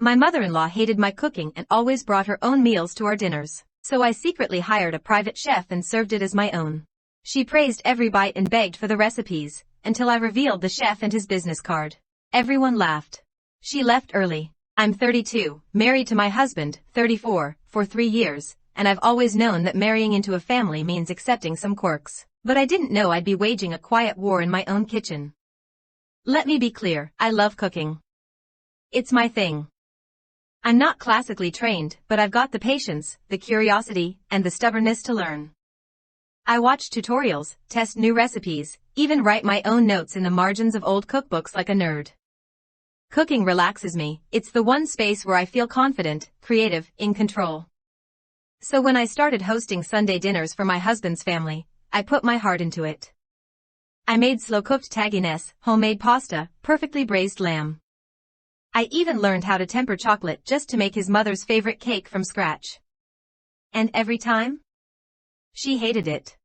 My mother-in-law hated my cooking and always brought her own meals to our dinners, so I secretly hired a private chef and served it as my own. She praised every bite and begged for the recipes, until I revealed the chef and his business card. Everyone laughed. She left early. I'm 32, married to my husband, 34, for 3 years, and I've always known that marrying into a family means accepting some quirks, but I didn't know I'd be waging a quiet war in my own kitchen. Let me be clear, I love cooking. It's my thing. I'm not classically trained, but I've got the patience, the curiosity, and the stubbornness to learn. I watch tutorials, test new recipes, even write my own notes in the margins of old cookbooks like a nerd. Cooking relaxes me. It's the one space where I feel confident, creative, in control. So when I started hosting Sunday dinners for my husband's family, I put my heart into it. I made slow-cooked tagines, homemade pasta, perfectly braised lamb. I even learned how to temper chocolate just to make his mother's favorite cake from scratch. And every time? She hated it.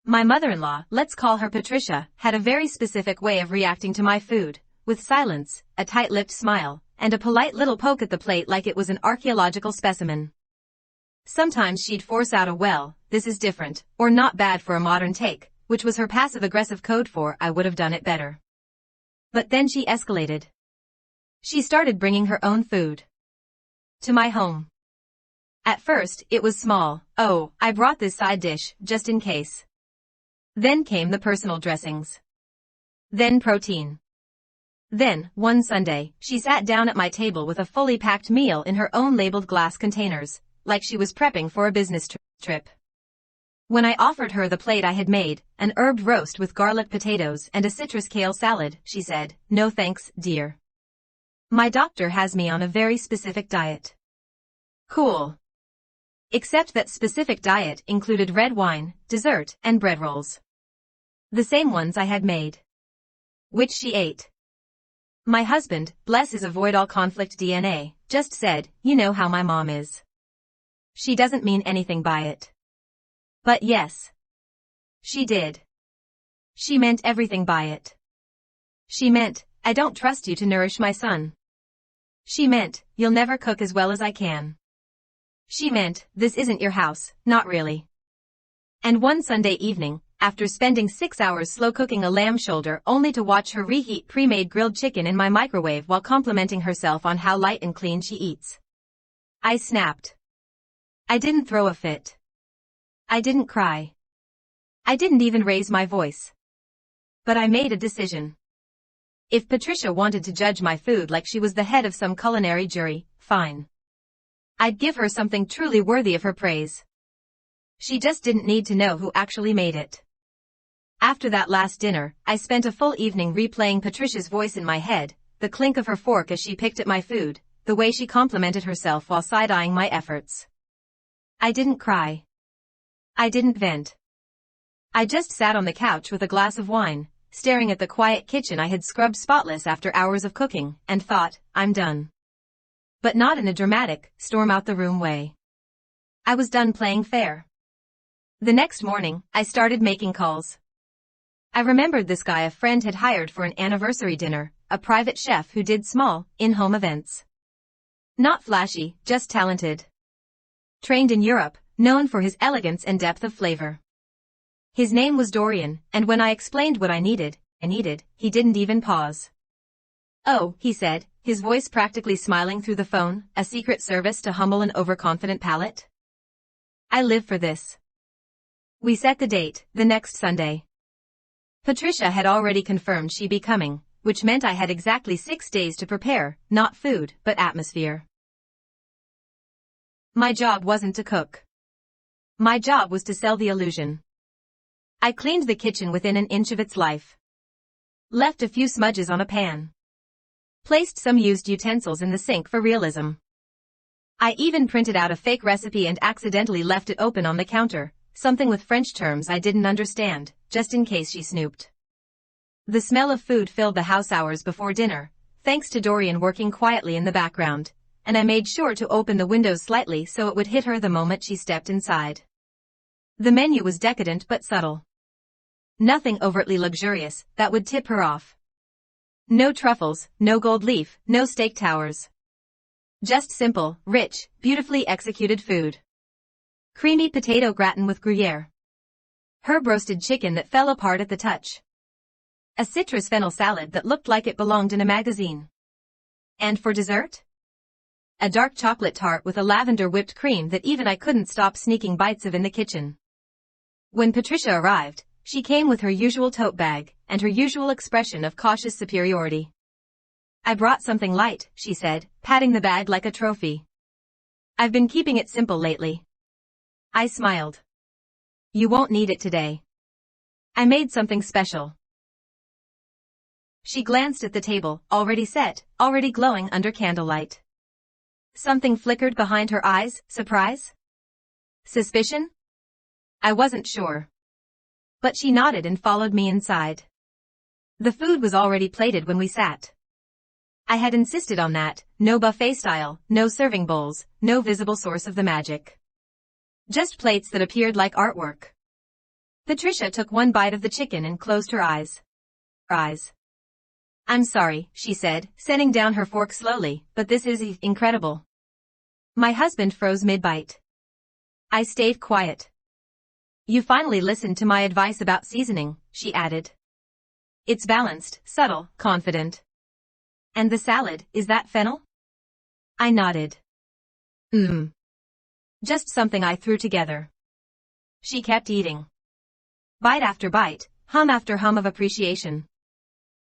My mother-in-law, let's call her Patricia, had a very specific way of reacting to my food, with silence, a tight-lipped smile, and a polite little poke at the plate like it was an archaeological specimen. Sometimes she'd force out a "well, this is different," or "not bad for a modern take," which was her passive-aggressive code for "I would have done it better." But then she escalated. She started bringing her own food to my home. At first, it was small. "Oh, I brought this side dish, just in case." Then came the personal dressings. Then protein. Then, one Sunday, she sat down at my table with a fully packed meal in her own labeled glass containers, like she was prepping for a business trip. When I offered her the plate I had made, an herbed roast with garlic potatoes and a citrus kale salad, she said, "No thanks, dear. My doctor has me on a very specific diet." Cool. Except that specific diet included red wine, dessert, and bread rolls. The same ones I had made. Which she ate. My husband, bless his avoid all conflict DNA, just said, "You know how my mom is. She doesn't mean anything by it." But yes. She did. She meant everything by it. She meant, "I don't trust you to nourish my son." She meant, "You'll never cook as well as I can." She meant, "This isn't your house, not really." And one Sunday evening, after spending 6 hours slow cooking a lamb shoulder only to watch her reheat pre-made grilled chicken in my microwave while complimenting herself on how light and clean she eats, I snapped. I didn't throw a fit. I didn't cry. I didn't even raise my voice. But I made a decision. If Patricia wanted to judge my food like she was the head of some culinary jury, fine. I'd give her something truly worthy of her praise. She just didn't need to know who actually made it. After that last dinner, I spent a full evening replaying Patricia's voice in my head, the clink of her fork as she picked at my food, the way she complimented herself while side-eyeing my efforts. I didn't cry. I didn't vent. I just sat on the couch with a glass of wine, staring at the quiet kitchen I had scrubbed spotless after hours of cooking, and thought, "I'm done." But not in a dramatic, storm-out-the-room way. I was done playing fair. The next morning, I started making calls. I remembered this guy a friend had hired for an anniversary dinner, a private chef who did small, in-home events. Not flashy, just talented. Trained in Europe, known for his elegance and depth of flavor. His name was Dorian, and when I explained what I needed, he didn't even pause. "Oh," he said, his voice practically smiling through the phone, "a secret service to humble an overconfident palate? I live for this." We set the date, the next Sunday. Patricia had already confirmed she'd be coming, which meant I had exactly 6 days to prepare, not food, but atmosphere. My job wasn't to cook. My job was to sell the illusion. I cleaned the kitchen within an inch of its life. Left a few smudges on a pan. Placed some used utensils in the sink for realism. I even printed out a fake recipe and accidentally left it open on the counter, something with French terms I didn't understand, just in case she snooped. The smell of food filled the house hours before dinner, thanks to Dorian working quietly in the background, and I made sure to open the windows slightly so it would hit her the moment she stepped inside. The menu was decadent but subtle. Nothing overtly luxurious that would tip her off. No truffles, no gold leaf, no steak towers. Just simple, rich, beautifully executed food. Creamy potato gratin with Gruyere. Herb roasted chicken that fell apart at the touch. A citrus fennel salad that looked like it belonged in a magazine. And for dessert? A dark chocolate tart with a lavender whipped cream that even I couldn't stop sneaking bites of in the kitchen. When Patricia arrived, she came with her usual tote bag and her usual expression of cautious superiority. "I brought something light," she said, patting the bag like a trophy. "I've been keeping it simple lately." I smiled. "You won't need it today. I made something special." She glanced at the table, already set, already glowing under candlelight. Something flickered behind her eyes. Surprise? Suspicion? I wasn't sure. But she nodded and followed me inside. The food was already plated when we sat. I had insisted on that, no buffet style, no serving bowls, no visible source of the magic. Just plates that appeared like artwork. Patricia took one bite of the chicken and closed her eyes. "I'm sorry," she said, setting down her fork slowly, "but this is incredible." My husband froze mid-bite. I stayed quiet. "You finally listened to my advice about seasoning," she added. "It's balanced, subtle, confident." "And the salad, is that fennel?" I nodded. Just something I threw together." She kept eating. Bite after bite, hum after hum of appreciation.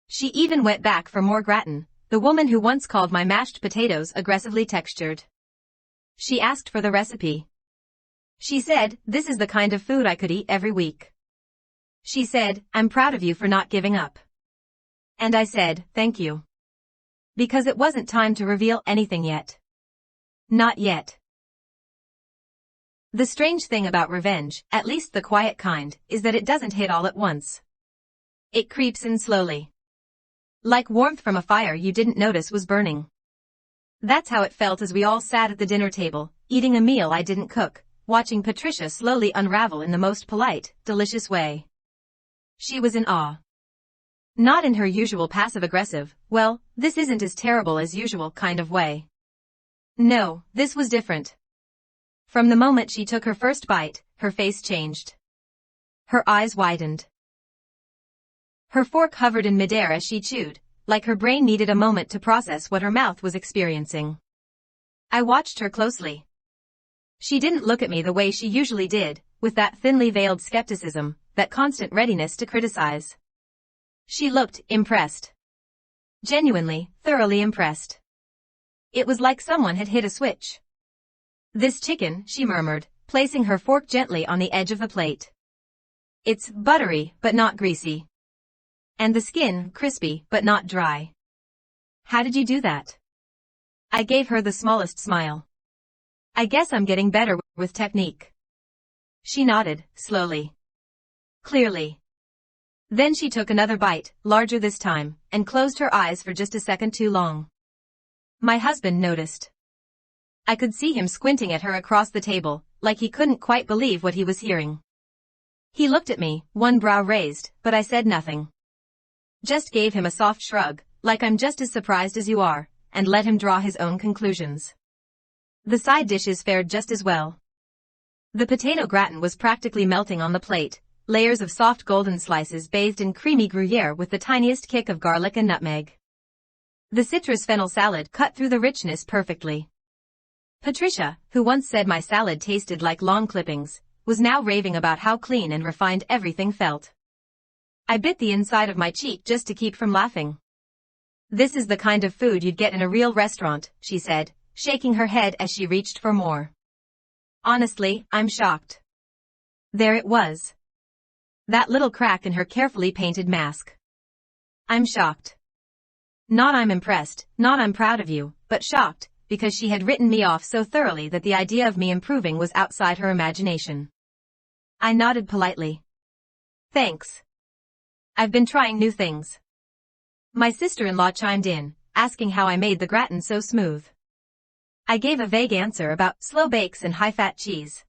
She even went back for more gratin, the woman who once called my mashed potatoes aggressively textured. She asked for the recipe. She said, "This is the kind of food I could eat every week." She said, "I'm proud of you for not giving up." And I said, "Thank you." Because it wasn't time to reveal anything yet. Not yet. The strange thing about revenge, at least the quiet kind, is that it doesn't hit all at once. It creeps in slowly. Like warmth from a fire you didn't notice was burning. That's how it felt as we all sat at the dinner table, eating a meal I didn't cook, watching Patricia slowly unravel in the most polite, delicious way. She was in awe. Not in her usual passive-aggressive, "Well, this isn't as terrible as usual" kind of way. No, this was different. From the moment she took her first bite, her face changed. Her eyes widened. Her fork hovered in midair as she chewed, like her brain needed a moment to process what her mouth was experiencing. I watched her closely. She didn't look at me the way she usually did, with that thinly veiled skepticism, that constant readiness to criticize. She looked impressed. Genuinely, thoroughly impressed. It was like someone had hit a switch. "This chicken," she murmured, placing her fork gently on the edge of the plate. "It's buttery, but not greasy. And the skin, crispy, but not dry. How did you do that?" I gave her the smallest smile. "I guess I'm getting better with technique." She nodded, slowly. Clearly. Then she took another bite, larger this time, and closed her eyes for just a second too long. My husband noticed. I could see him squinting at her across the table, like he couldn't quite believe what he was hearing. He looked at me, one brow raised, but I said nothing. Just gave him a soft shrug, like "I'm just as surprised as you are," and let him draw his own conclusions. The side dishes fared just as well. The potato gratin was practically melting on the plate, layers of soft golden slices bathed in creamy Gruyere with the tiniest kick of garlic and nutmeg. The citrus fennel salad cut through the richness perfectly. Patricia, who once said my salad tasted like lawn clippings, was now raving about how clean and refined everything felt. I bit the inside of my cheek just to keep from laughing. "This is the kind of food you'd get in a real restaurant," she said, shaking her head as she reached for more. Honestly, I'm shocked. There it was. That little crack in her carefully painted mask. I'm shocked. Not I'm impressed, not I'm proud of you, but shocked, because she had written me off so thoroughly that the idea of me improving was outside her imagination. I nodded politely. "Thanks. I've been trying new things." My sister-in-law chimed in, asking how I made the gratin so smooth. I gave a vague answer about slow bakes and high-fat cheese.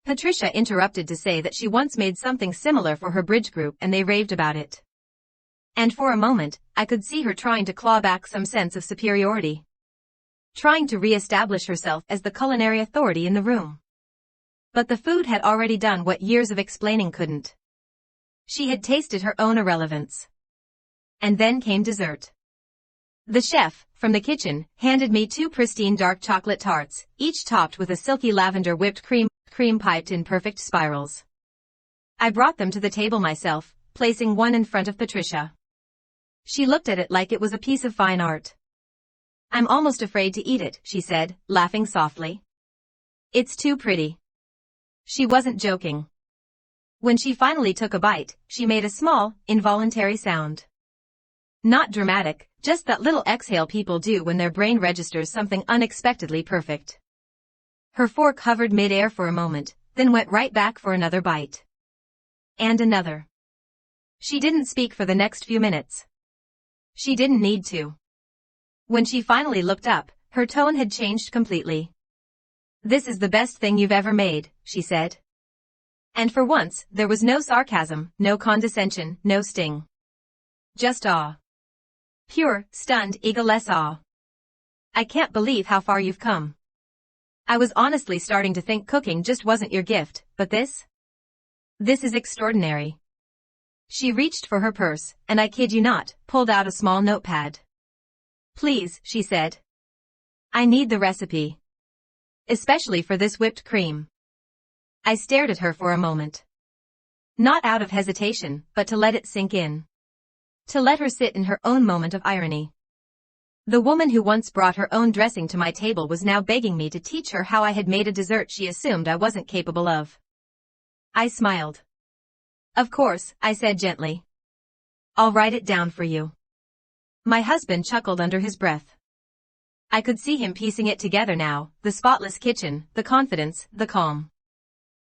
Patricia interrupted to say that she once made something similar for her bridge group and they raved about it. And for a moment, I could see her trying to claw back some sense of superiority. trying to re-establish herself as the culinary authority in the room. But the food had already done what years of explaining couldn't. She had tasted her own irrelevance. And then came dessert. The chef, from the kitchen, handed me 2 pristine dark chocolate tarts, each topped with a silky lavender whipped cream piped in perfect spirals. I brought them to the table myself, placing one in front of Patricia. She looked at it like it was a piece of fine art. "I'm almost afraid to eat it," she said, laughing softly. "It's too pretty." She wasn't joking. When she finally took a bite, she made a small, involuntary sound. Not dramatic, just that little exhale people do when their brain registers something unexpectedly perfect. Her fork hovered mid-air for a moment, then went right back for another bite. And another. She didn't speak for the next few minutes. She didn't need to. When she finally looked up, her tone had changed completely. "This is the best thing you've ever made," she said. And for once, there was no sarcasm, no condescension, no sting. Just awe. Pure, stunned, egoless awe. "I can't believe how far you've come. I was honestly starting to think cooking just wasn't your gift, but this? This is extraordinary." She reached for her purse, and I kid you not, pulled out a small notepad. "Please," she said. "I need the recipe. Especially for this whipped cream." I stared at her for a moment. Not out of hesitation, but to let it sink in. To let her sit in her own moment of irony. The woman who once brought her own dressing to my table was now begging me to teach her how I had made a dessert she assumed I wasn't capable of. I smiled. "Of course," I said gently. "I'll write it down for you." My husband chuckled under his breath. I could see him piecing it together now, the spotless kitchen, the confidence, the calm.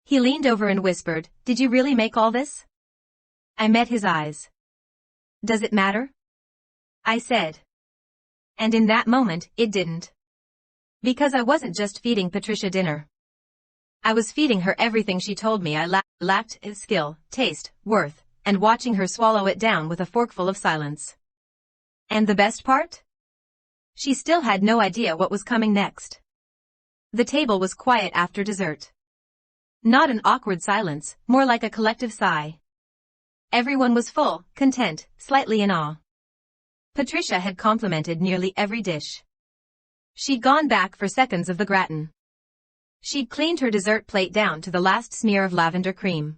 He leaned over and whispered, "Did you really make all this?" I met his eyes. "Does it matter?" I said. And in that moment, it didn't. Because I wasn't just feeding Patricia dinner. I was feeding her everything she told me I lacked: skill, taste, worth, and watching her swallow it down with a forkful of silence. And the best part? She still had no idea what was coming next. The table was quiet after dessert. Not an awkward silence, more like a collective sigh. Everyone was full, content, slightly in awe. Patricia had complimented nearly every dish. She'd gone back for seconds of the gratin. She'd cleaned her dessert plate down to the last smear of lavender cream.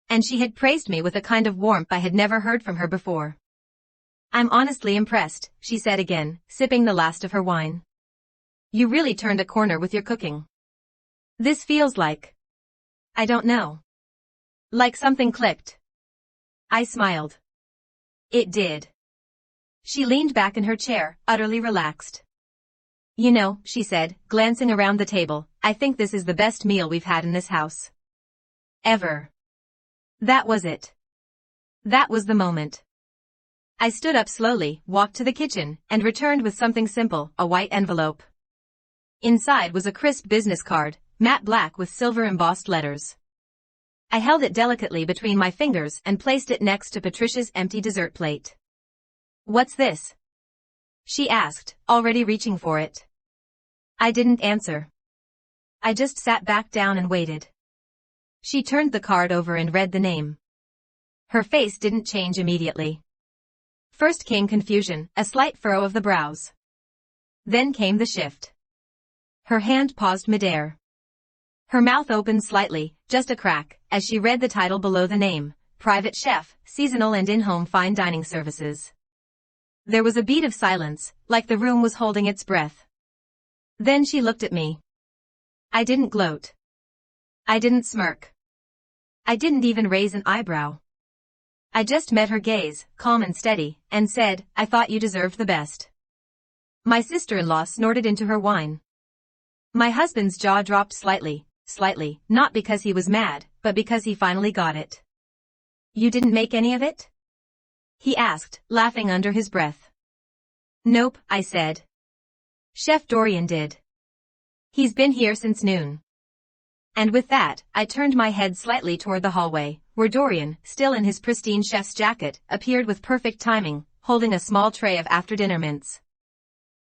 And she had praised me with a kind of warmth I had never heard from her before. "I'm honestly impressed," she said again, sipping the last of her wine. "You really turned a corner with your cooking. This feels like... I don't know. Like something clicked." I smiled. It did. She leaned back in her chair, utterly relaxed. "You know," she said, glancing around the table, "I think this is the best meal we've had in this house. Ever." That was it. That was the moment. I stood up slowly, walked to the kitchen, and returned with something simple, a white envelope. Inside was a crisp business card, matte black with silver embossed letters. I held it delicately between my fingers and placed it next to Patricia's empty dessert plate. "What's this?" she asked, already reaching for it. I didn't answer. I just sat back down and waited. She turned the card over and read the name. Her face didn't change immediately. First came confusion, a slight furrow of the brows. Then came the shift. Her hand paused midair. Her mouth opened slightly, just a crack, as she read the title below the name, Private Chef, Seasonal and In-Home Fine Dining Services. There was a beat of silence, like the room was holding its breath. Then she looked at me. I didn't gloat. I didn't smirk. I didn't even raise an eyebrow. I just met her gaze, calm and steady, and said, "I thought you deserved the best." My sister-in-law snorted into her wine. My husband's jaw dropped slightly, not because he was mad, but because he finally got it. "You didn't make any of it?" he asked, laughing under his breath. "Nope," I said. "Chef Dorian did. He's been here since noon." And with that, I turned my head slightly toward the hallway, where Dorian, still in his pristine chef's jacket, appeared with perfect timing, holding a small tray of after-dinner mints.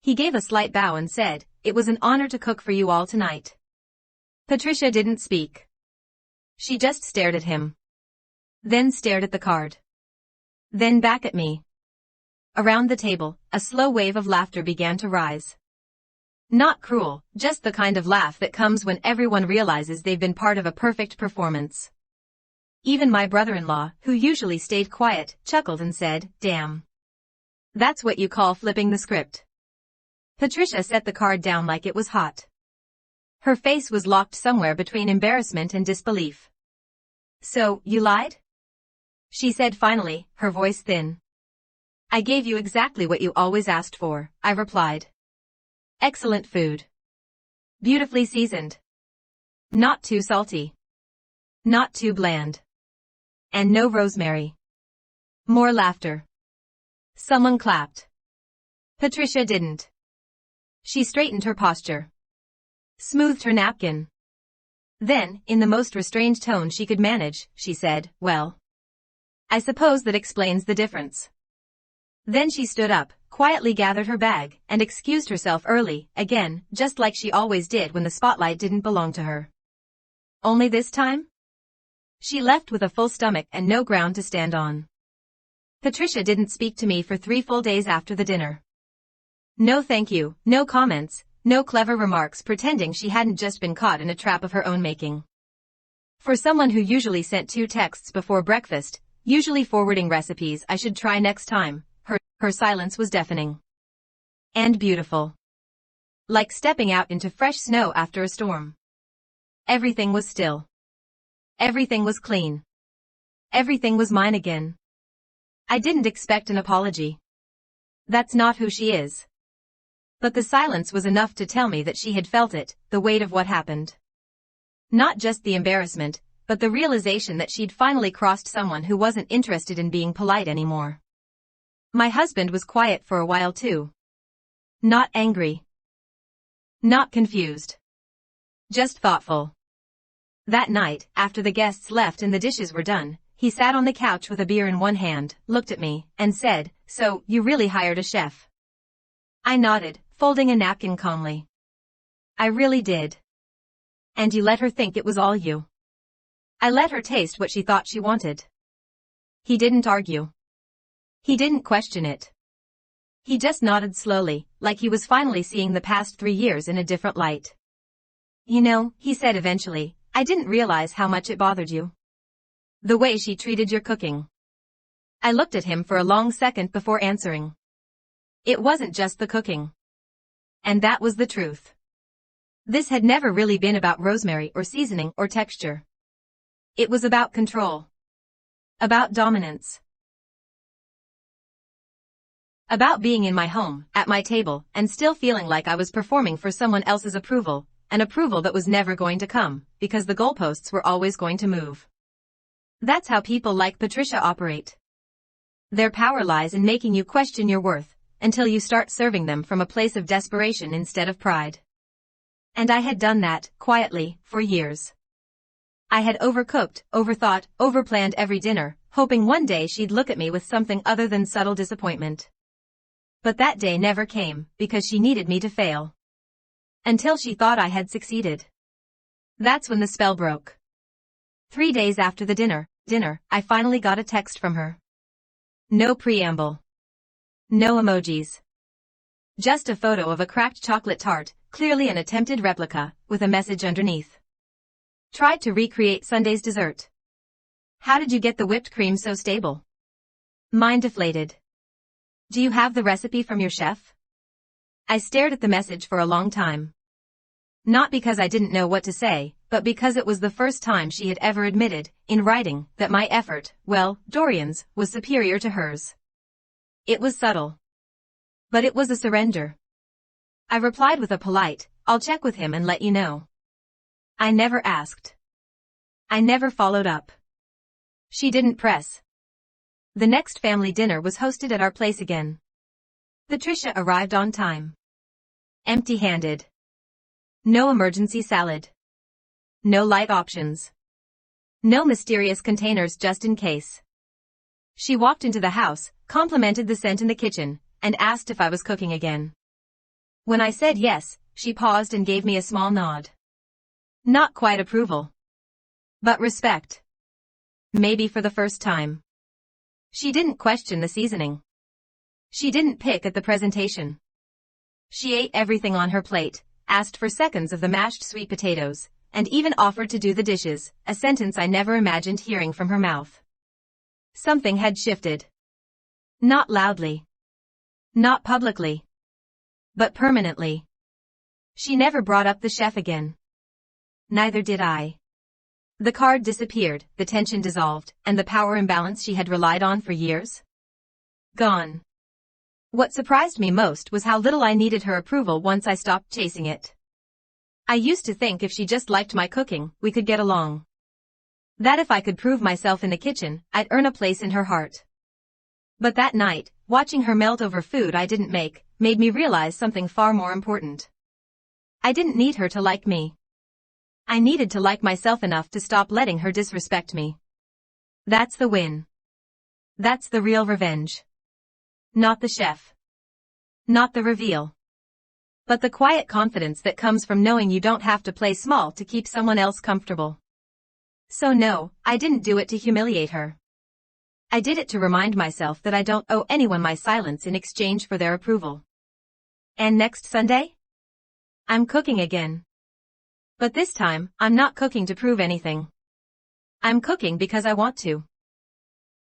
He gave a slight bow and said, "It was an honor to cook for you all tonight." Patricia didn't speak. She just stared at him. Then stared at the card. Then back at me. Around the table, a slow wave of laughter began to rise. Not cruel, just the kind of laugh that comes when everyone realizes they've been part of a perfect performance. Even my brother-in-law, who usually stayed quiet, chuckled and said, "Damn. That's what you call flipping the script." Patricia set the card down like it was hot. Her face was locked somewhere between embarrassment and disbelief. "So, you lied?" she said finally, her voice thin. "I gave you exactly what you always asked for," I replied. "Excellent food. Beautifully seasoned. Not too salty. Not too bland. And no rosemary." More laughter. Someone clapped. Patricia didn't. She straightened her posture. Smoothed her napkin. Then, in the most restrained tone she could manage, she said, "Well, I suppose that explains the difference." Then she stood up, quietly gathered her bag, and excused herself early, again, just like she always did when the spotlight didn't belong to her. Only this time? She left with a full stomach and no ground to stand on. Patricia didn't speak to me for 3 full days after the dinner. No thank you, no comments, no clever remarks pretending she hadn't just been caught in a trap of her own making. For someone who usually sent 2 texts before breakfast, usually forwarding recipes I should try next time, her silence was deafening. And beautiful. Like stepping out into fresh snow after a storm. Everything was still. Everything was clean. Everything was mine again. I didn't expect an apology. That's not who she is. But the silence was enough to tell me that she had felt it, the weight of what happened. Not just the embarrassment, but the realization that she'd finally crossed someone who wasn't interested in being polite anymore. My husband was quiet for a while too. Not angry. Not confused. Just thoughtful. That night, after the guests left and the dishes were done, he sat on the couch with a beer in one hand, looked at me, and said, "So, you really hired a chef?" I nodded, folding a napkin calmly. "I really did." "And you let her think it was all you?" "I let her taste what she thought she wanted." He didn't argue. He didn't question it. He just nodded slowly, like he was finally seeing the past 3 years in a different light. "You know," he said eventually, "I didn't realize how much it bothered you. The way she treated your cooking." I looked at him for a long second before answering. It wasn't just the cooking. And that was the truth. This had never really been about rosemary or seasoning or texture. It was about control. About dominance. About being in my home, at my table, and still feeling like I was performing for someone else's approval, an approval that was never going to come, because the goalposts were always going to move. That's how people like Patricia operate. Their power lies in making you question your worth, until you start serving them from a place of desperation instead of pride. And I had done that, quietly, for years. I had overcooked, overthought, overplanned every dinner, hoping one day she'd look at me with something other than subtle disappointment. But that day never came, because she needed me to fail. Until she thought I had succeeded. That's when the spell broke. 3 days after the dinner, I finally got a text from her. No preamble. No emojis. Just a photo of a cracked chocolate tart, clearly an attempted replica, with a message underneath. Tried to recreate Sunday's dessert. How did you get the whipped cream so stable? Mine deflated. Do you have the recipe from your chef? I stared at the message for a long time. Not because I didn't know what to say, but because it was the first time she had ever admitted, in writing, that my effort, well, Dorian's, was superior to hers. It was subtle. But it was a surrender. I replied with a polite, "I'll check with him and let you know." I never asked. I never followed up. She didn't press. The next family dinner was hosted at our place again. Patricia arrived on time. Empty-handed. No emergency salad. No light options. No mysterious containers just in case. She walked into the house, complimented the scent in the kitchen, and asked if I was cooking again. When I said yes, she paused and gave me a small nod. Not quite approval, but respect. Maybe for the first time. She didn't question the seasoning. She didn't pick at the presentation. She ate everything on her plate, asked for seconds of the mashed sweet potatoes, and even offered to do the dishes, a sentence I never imagined hearing from her mouth. Something had shifted. Not loudly. Not publicly. But permanently. She never brought up the chef again. Neither did I. The card disappeared, the tension dissolved, and the power imbalance she had relied on for years? Gone. What surprised me most was how little I needed her approval once I stopped chasing it. I used to think if she just liked my cooking, we could get along. That if I could prove myself in the kitchen, I'd earn a place in her heart. But that night, watching her melt over food I didn't make, made me realize something far more important. I didn't need her to like me. I needed to like myself enough to stop letting her disrespect me. That's the win. That's the real revenge. Not the chef. Not the reveal. But the quiet confidence that comes from knowing you don't have to play small to keep someone else comfortable. So no, I didn't do it to humiliate her. I did it to remind myself that I don't owe anyone my silence in exchange for their approval. And next Sunday? I'm cooking again. But this time, I'm not cooking to prove anything. I'm cooking because I want to.